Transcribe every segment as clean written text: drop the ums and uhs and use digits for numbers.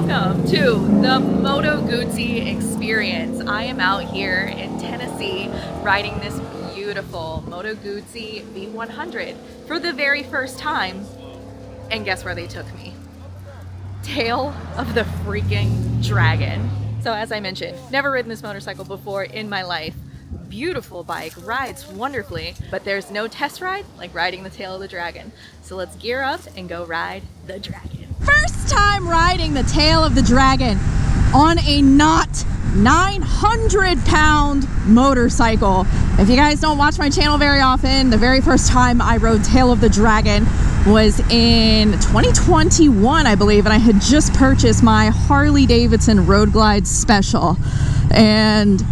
welcome to the Moto Guzzi experience. I am out here in Tennessee riding this beautiful Moto Guzzi V100 for the very first time. And guess where they took me? Tail of the freaking dragon. So as I mentioned, never ridden this motorcycle before in my life. Beautiful bike, rides wonderfully, but there's no test ride like riding the tail of the dragon. So let's gear up and go ride the dragon. First time riding the tail of the dragon on a not 900-pound motorcycle. If you guys don't watch my channel very often, the very first time I rode tail of the dragon was in 2021, I believe, and I had just purchased my Harley Davidson Road Glide Special, and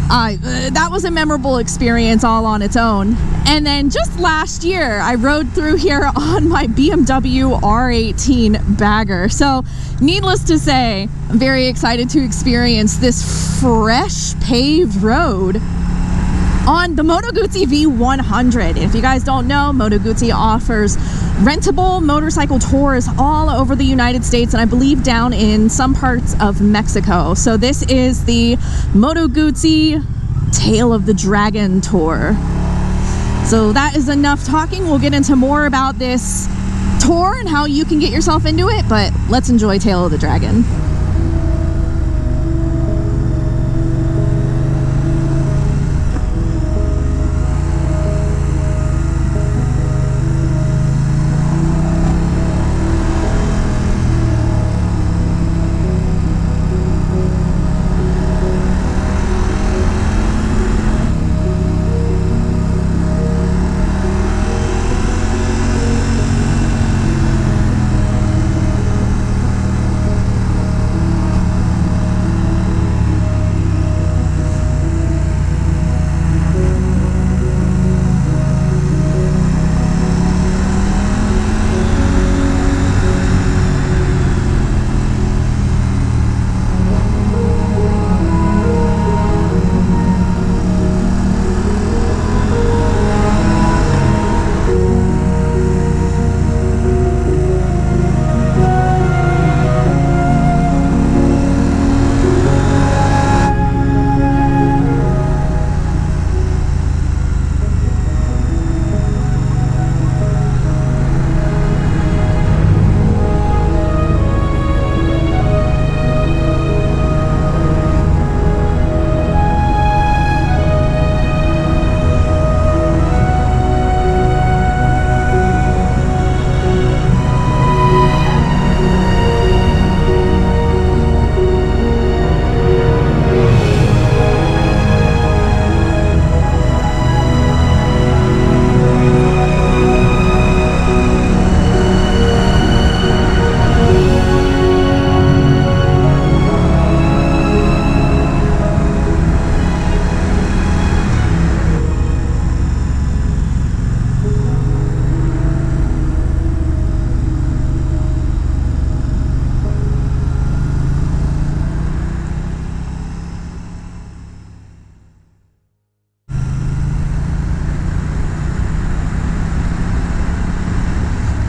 that was a memorable experience all on its own. And then just last year I rode through here on my BMW R18 bagger. So needless to say, I'm very excited to experience this fresh paved road on the Moto Guzzi V100. And if you guys don't know, Moto Guzzi offers rentable motorcycle tours all over the United States, and I believe down in some parts of Mexico. So this is the Moto Guzzi Tail of the Dragon tour. So that is enough talking. We'll get into more about this tour and how you can get yourself into it, but let's enjoy Tail of the Dragon.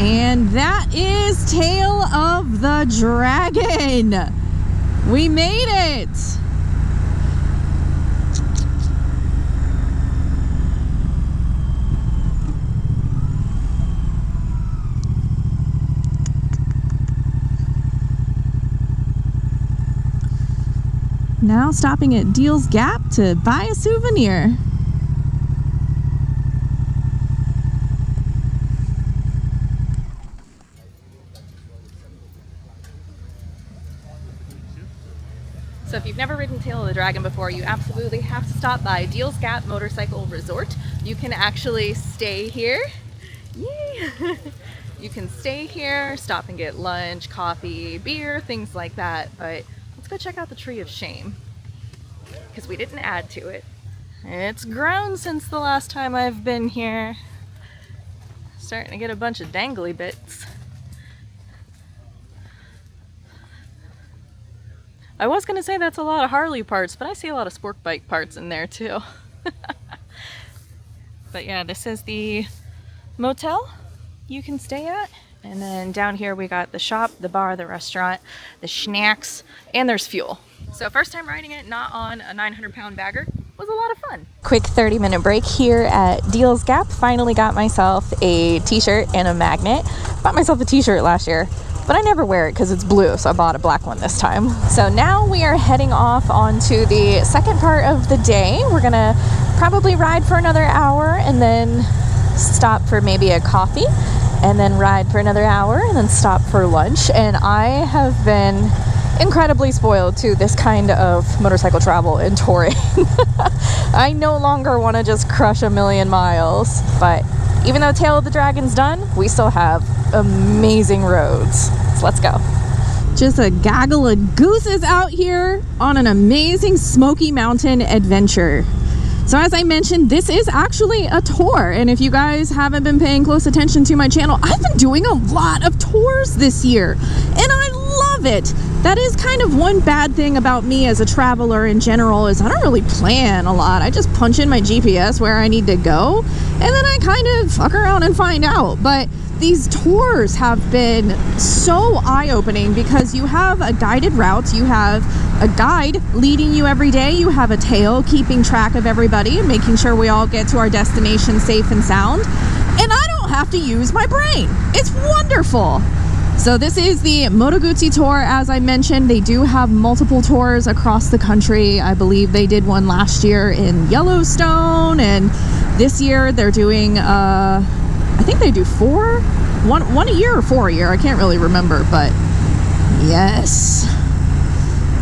And that is Tail of the Dragon. We made it. Now stopping at Deal's Gap to buy a souvenir. So if you've never ridden Tail of the Dragon before, you absolutely have to stop by Deal's Gap Motorcycle Resort. You can actually stay here. Yay! You can stay here, stop and get lunch, coffee, beer, things like that. But let's go check out the Tree of Shame, because we didn't add to it. It's grown since the last time I've been here. Starting to get a bunch of dangly bits. I was gonna say that's a lot of Harley parts, but I see a lot of sport bike parts in there too. But yeah, this is the motel you can stay at And then down here we got the shop, the bar, the restaurant, the snacks, and there's fuel. So first time riding it, not on a 900-pound bagger, was a lot of fun. Quick 30-minute break here at Deals Gap. Finally got myself a t-shirt and a magnet. Bought myself a t-shirt last year, but I never wear it because it's blue, so I bought a black one this time. So now we are heading off onto the second part of the day. We're gonna probably ride for another hour and then stop for maybe a coffee, and then ride for another hour and then stop for lunch. And I have been incredibly spoiled to this kind of motorcycle travel and touring. I no longer want to just crush a million miles, but even though Tail of the Dragon's done, we still have amazing roads. So let's go. Just a gaggle of gooses out here on an amazing Smoky Mountain adventure. So as I mentioned, this is actually a tour, and if you guys haven't been paying close attention to my channel, I've been doing a lot of tours this year, and I love it. That is kind of one bad thing about me as a traveler in general, is I don't really plan a lot. I just punch in my GPS where I need to go, and then I kind of fuck around and find out. But these tours have been so eye-opening because you have a guided route, you have a guide leading you every day, you have a tail keeping track of everybody and making sure we all get to our destination safe and sound, and I don't have to use my brain. It's wonderful. So this is the Moto Guzzi tour. As I mentioned, they do have multiple tours across the country. I believe they did one last year in Yellowstone, and this year they're doing I think they do one a year or 4 a year. I can't really remember, but yes.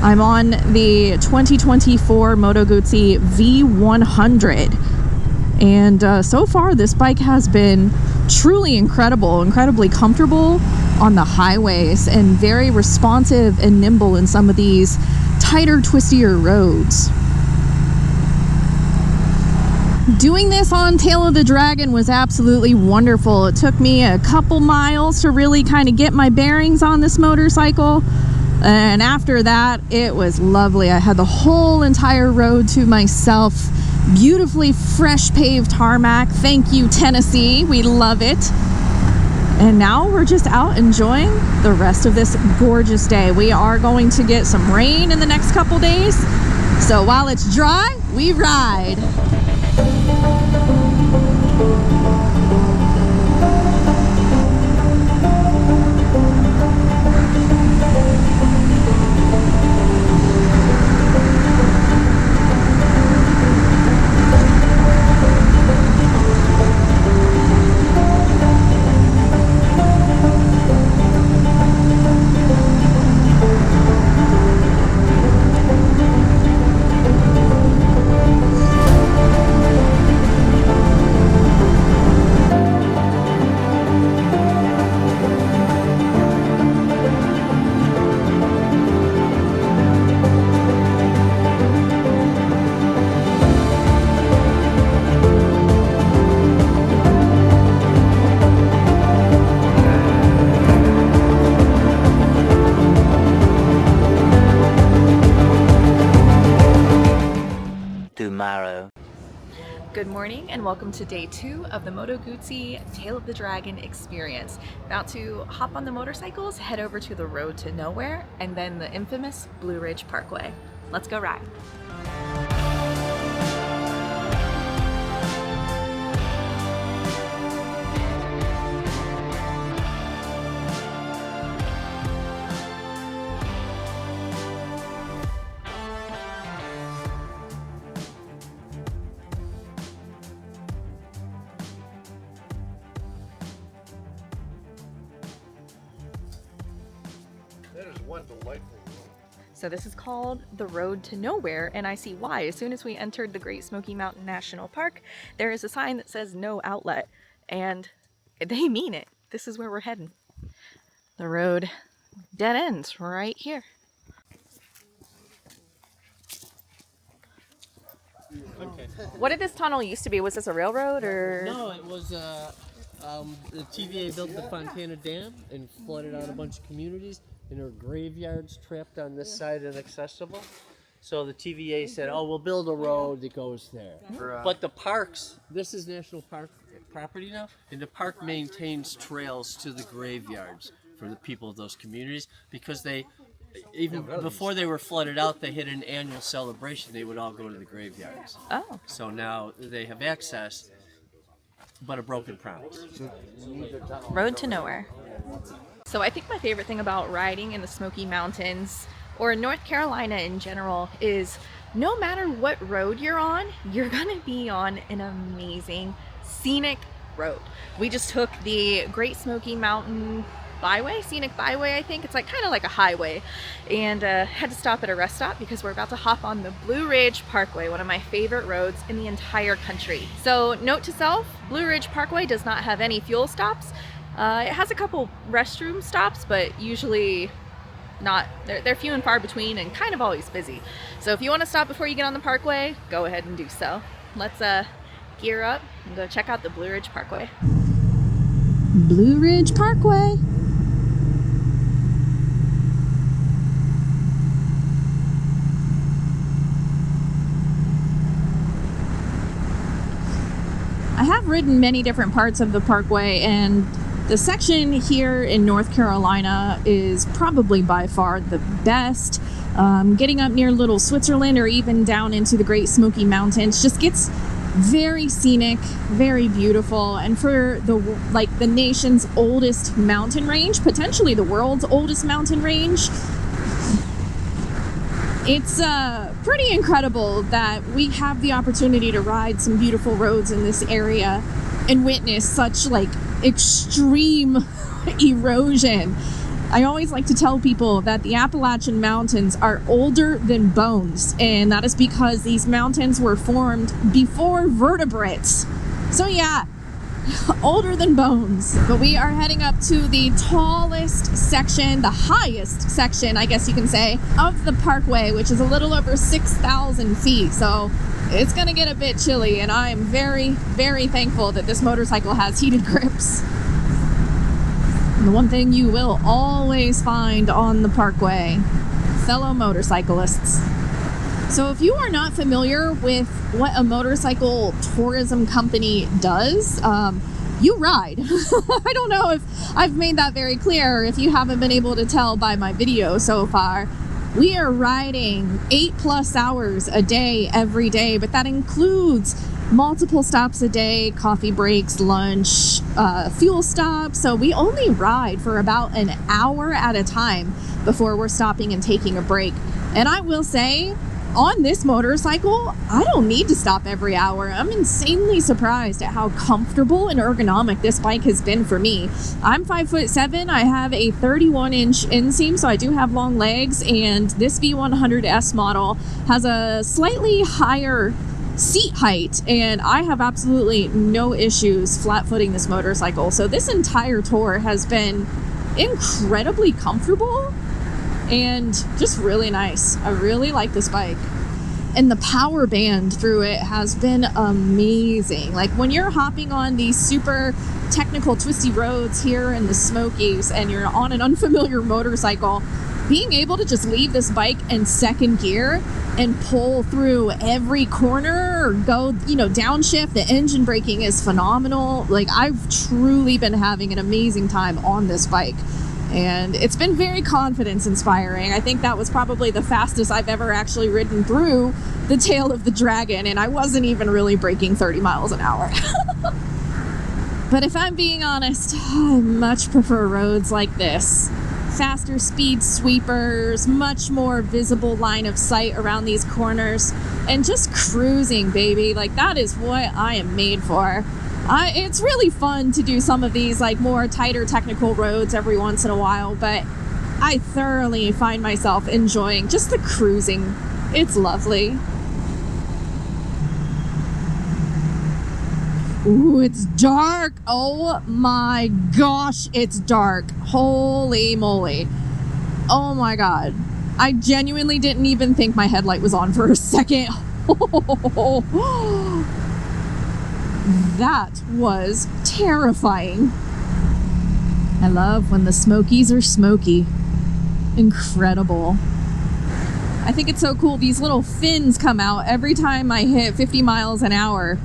I'm on the 2024 Moto Guzzi V100. And so far, this bike has been truly incredible, incredibly comfortable on the highways, and very responsive and nimble in some of these tighter, twistier roads. Doing this on Tail of the Dragon was absolutely wonderful. It took me a couple miles to really kind of get my bearings on this motorcycle, and after that it was lovely. I had the whole entire road to myself. Beautifully fresh paved tarmac. Thank you, Tennessee. We love it. And now we're just out enjoying the rest of this gorgeous day. We are going to get some rain in the next couple days, so while it's dry, we ride. Tomorrow. Good morning and welcome to day 2 of the Moto Guzzi Tail of the Dragon experience. About to hop on the motorcycles, head over to the road to nowhere, and then the infamous Blue Ridge Parkway. Let's go ride. That is one delightful road. So this is called the Road to Nowhere, and I see why. As soon as we entered the Great Smoky Mountain National Park, there is a sign that says no outlet, and they mean it. This is where we're heading. The road dead ends right here. Okay. What did this tunnel used to be? Was this a railroad or? No, it was the TVA built the Fontana Dam and flooded out a bunch of communities, and there were graveyards trapped on this side inaccessible. So the TVA said, "Oh, we'll build a road that goes there." But the parks, this is National Park property now, and the park maintains trails to the graveyards for the people of those communities, because they, even before they were flooded out, they had an annual celebration. They would all go to the graveyards. Oh. So now they have access, but a broken promise. Road to nowhere. So I think my favorite thing about riding in the Smoky Mountains, or North Carolina in general, is no matter what road you're on, you're gonna be on an amazing scenic road. We just took the Great Smoky Mountain Byway, Scenic Byway, I think. It's like kind of like a highway, and had to stop at a rest stop because we're about to hop on the Blue Ridge Parkway, one of my favorite roads in the entire country. So note to self, Blue Ridge Parkway does not have any fuel stops. It has a couple restroom stops, but usually not, they're few and far between and kind of always busy. So if you want to stop before you get on the parkway, go ahead and do so. Let's gear up and go check out the Blue Ridge Parkway. Blue Ridge Parkway. I have ridden many different parts of the parkway, and the section here in North Carolina is probably by far the best. Getting up near Little Switzerland or even down into the Great Smoky Mountains just gets very scenic, very beautiful, and for the nation's oldest mountain range, potentially the world's oldest mountain range, it's pretty incredible that we have the opportunity to ride some beautiful roads in this area and witness such extreme erosion. I always like to tell people that the Appalachian Mountains are older than bones, and that is because these mountains were formed before vertebrates. So yeah, older than bones. But we are heading up to the tallest section, the highest section, I guess you can say, of the parkway, which is a little over 6,000 feet. So it's gonna get a bit chilly, and I am very, very thankful that this motorcycle has heated grips. And the one thing you will always find on the parkway, fellow motorcyclists. So if you are not familiar with what a motorcycle tourism company does, you ride. I don't know if I've made that very clear, if you haven't been able to tell by my video so far. We are riding 8+ hours a day every day, but that includes multiple stops a day, coffee breaks, lunch, fuel stops. So we only ride for about an hour at a time before we're stopping and taking a break. And I will say, on this motorcycle, I don't need to stop every hour. I'm insanely surprised at how comfortable and ergonomic this bike has been for me. I'm 5'7". I have a 31-inch inseam, so I do have long legs, and this V100S model has a slightly higher seat height, and I have absolutely no issues flat-footing this motorcycle. So this entire tour has been incredibly comfortable and just really nice. I really like this bike. And the power band through it has been amazing. Like when you're hopping on these super technical twisty roads here in the Smokies and you're on an unfamiliar motorcycle, being able to just leave this bike in second gear and pull through every corner or go, downshift, the engine braking is phenomenal. Like, I've truly been having an amazing time on this bike. And it's been very confidence inspiring. I think that was probably the fastest I've ever actually ridden through the tail of the dragon, and I wasn't even really braking 30 miles an hour. But if I'm being honest, I much prefer roads like this. Faster speed sweepers, much more visible line of sight around these corners, and just cruising, baby. Like, that is what I am made for. It's really fun to do some of these more tighter technical roads every once in a while, but I thoroughly find myself enjoying just the cruising. It's lovely. Ooh, it's dark. Oh my gosh, it's dark. Holy moly. Oh my god. I genuinely didn't even think my headlight was on for a second. That was terrifying. I love when the Smokies are smoky. Incredible. I think it's so cool. These little fins come out every time I hit 50 miles an hour.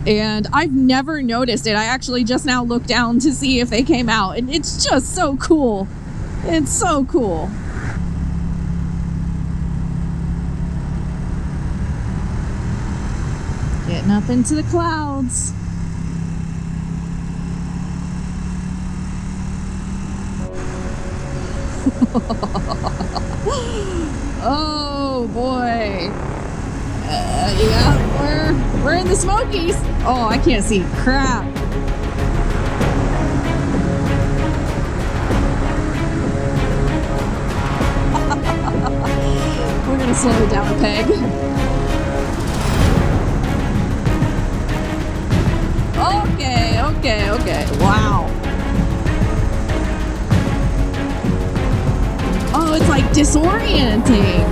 and I've never noticed it. I actually just now looked down to see if they came out, and it's just so cool. It's so cool. Getting up into the clouds. Oh boy. Yeah, we're in the Smokies. Oh, I can't see crap. We're gonna slow it down a peg. Okay. Wow. Oh, it's like disorienting.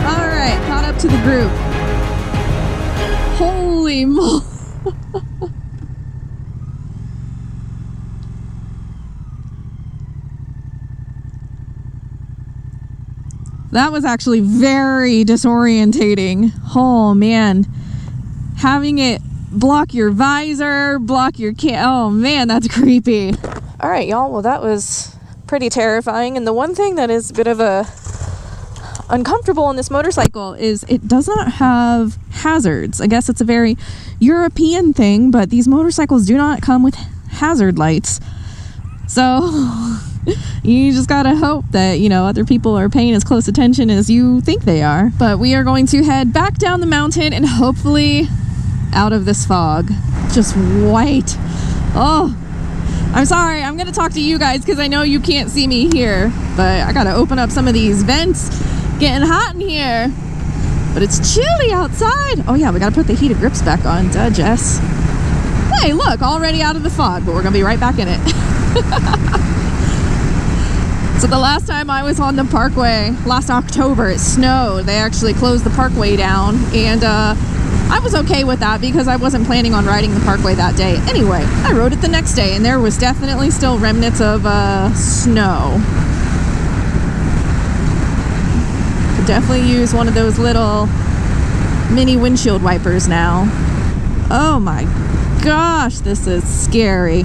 All right, caught up to the group. Holy moly. That was actually very disorientating. Oh man. Having it block your visor, block your oh man, that's creepy. All right, y'all. Well, that was pretty terrifying. And the one thing that is a bit of a uncomfortable on this motorcycle is it does not have hazards. I guess it's a very European thing, but these motorcycles do not come with hazard lights. So you just gotta hope that, you know, other people are paying as close attention as you think they are. But we are going to head back down the mountain and hopefully out of this fog. Just white. Oh, I'm sorry. I'm gonna talk to you guys because I know you can't see me here, but I gotta open up some of these vents. Getting hot in here, but it's chilly outside. Oh yeah, we gotta put the heated grips back on. Duh, Jess. Hey, look, already out of the fog, but we're gonna be right back in it. So the last time I was on the parkway, last October, it snowed. They actually closed the parkway down, and I was okay with that because I wasn't planning on riding the parkway that day. Anyway, I rode it the next day, and there was definitely still remnants of snow. Could definitely use one of those little mini windshield wipers now. Oh my gosh, this is scary.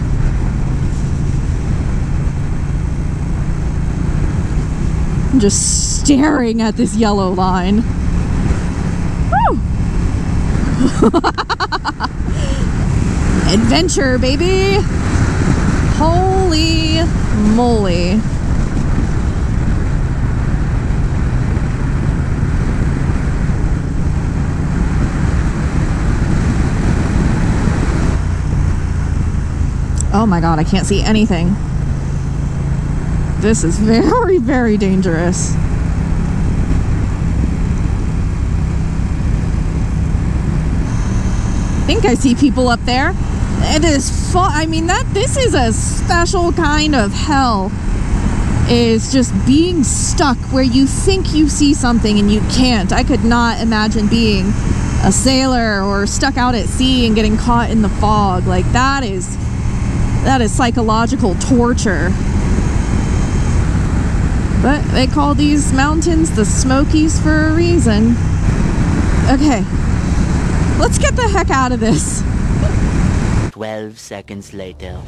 I'm just staring at this yellow line. Woo! Adventure, baby! Holy moly. Oh my god, I can't see anything. This is very, very dangerous. I think I see people up there. It is I mean, this is a special kind of hell. Is just being stuck where you think you see something and you can't. I could not imagine being a sailor or stuck out at sea and getting caught in the fog. Like that is psychological torture. But they call these mountains the Smokies for a reason. Okay, let's get the heck out of this. 12 seconds later.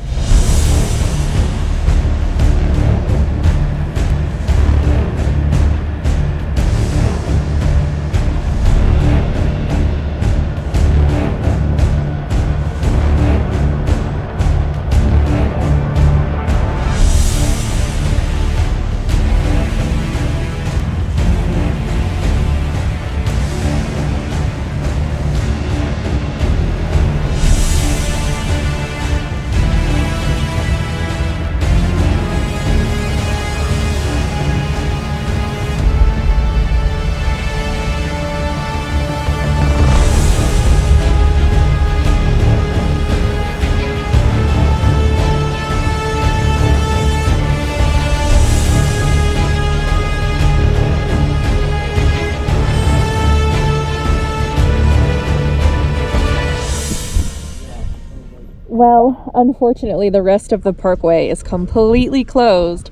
Well, unfortunately, the rest of the parkway is completely closed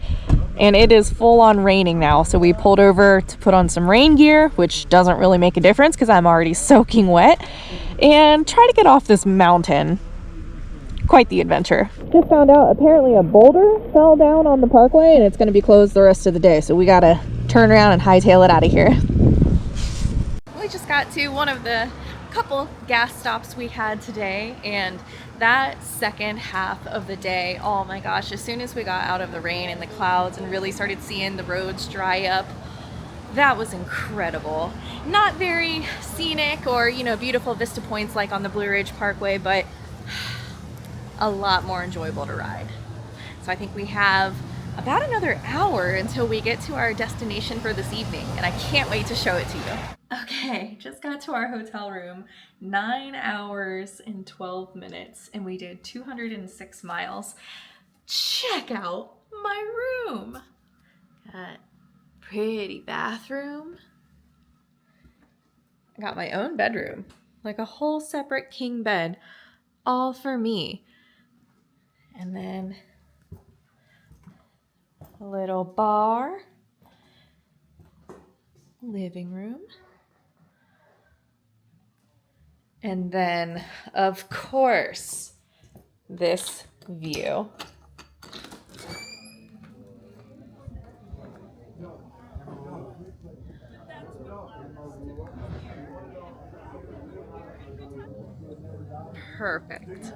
and it is full on raining now. So we pulled over to put on some rain gear, which doesn't really make a difference because I'm already soaking wet, and try to get off this mountain. Quite the adventure. Just found out apparently a boulder fell down on the parkway and it's going to be closed the rest of the day. So we got to turn around and hightail it out of here. We just got to one of the couple gas stops we had today, and that second half of the day, oh my gosh, as soon as we got out of the rain and the clouds and really started seeing the roads dry up, that was incredible. Not very scenic or, you know, beautiful vista points like on the Blue Ridge Parkway, but a lot more enjoyable to ride. So I think we have about another hour until we get to our destination for this evening, and I can't wait to show it to you. Okay, just got to our hotel room, 9 hours and 12 minutes, and we did 206 miles. Check out my room. Got pretty bathroom. I got my own bedroom, like a whole separate king bed, all for me. And then a little bar, living room. And then, of course, this view. Perfect.